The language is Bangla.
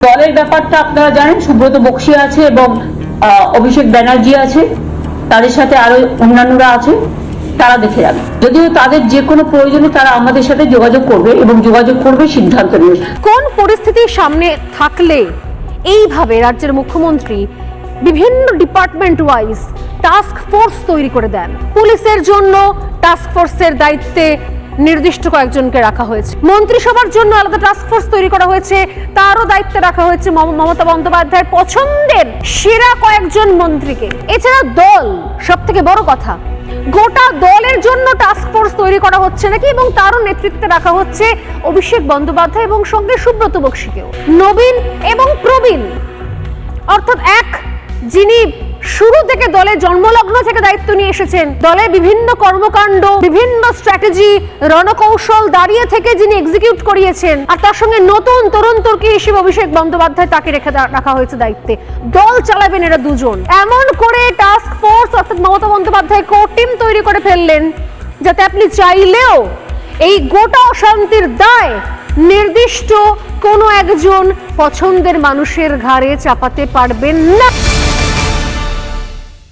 দলের ব্যাপারটা আপনারা জানেন, সুব্রত বক্সী আছে এবং অভিষেক ব্যানার্জি আছে, তাদের সাথে আরো অন্যান্যরা আছে, তারা দেখে যাবে। যদিও তাদের যে কোনো প্রয়োজনে তারা আমাদের সাথে যোগাযোগ করবে এবং যোগাযোগ করবে সিদ্ধান্ত নিয়ে। কোন পরিস্থিতির সামনে থাকলে এইভাবে রাজ্যের মুখ্যমন্ত্রী বিভিন্ন ডিপার্টমেন্ট ওয়াইজ টাস্ক ফোর্স তৈরি করে দেন? পুলিশের জন্য টাস্ক ফোর্সের দায়িত্বে নির্দিষ্ট কয়েকজনকে রাখা হয়েছে, মন্ত্রিসভার জন্য আলাদা টাস্ক ফোর্স তৈরি করা হয়েছে, তারও দায়িত্বে রাখা হয়েছে মমতা বন্দ্যোপাধ্যায়ের পছন্দের সেরা কয়েকজন মন্ত্রীকে। এছাড়া দল, সব থেকে বড় কথা, গোটা দলের জন্য টাস্ক ফোর্স তৈরি করা হচ্ছে নাকি, এবং তারও নেতৃত্বে রাখা হচ্ছে অভিষেক বন্দ্যোপাধ্যায় এবং সঙ্গে সুব্রত বক্সীকেও। নবীন এবং প্রবীণ, অর্থাৎ এক যিনি শুরু থেকে দলে জন্মলগ্ন থেকে দায়িত্ব নিয়ে এসেছেন, দলে বিভিন্ন কর্মকাণ্ড, বিভিন্ন স্ট্র্যাটেজি, রণকৌশল দাঁড়িয়ে থেকে যিনি এক্সিকিউট করিয়েছেন, আর তার সঙ্গে নতুন তরুণ তুর্কি হিসেবে অভিষেক বন্দ্যোপাধ্যায়, তাকে রাখা হয়েছে দায়িত্বে। দল চালাবেন এরা দুজন। এমন করে টাস্ক ফোর্স অর্থাৎ মমতা বন্দ্যোপাধ্যায় কোর টিম তৈরি করে ফেললেন যাতে আপনি চাইলেও এই গোটা অশান্তির দায় নির্দিষ্ট কোনো একজন পছন্দের মানুষের ঘাড়ে চাপাতে পারবেন না।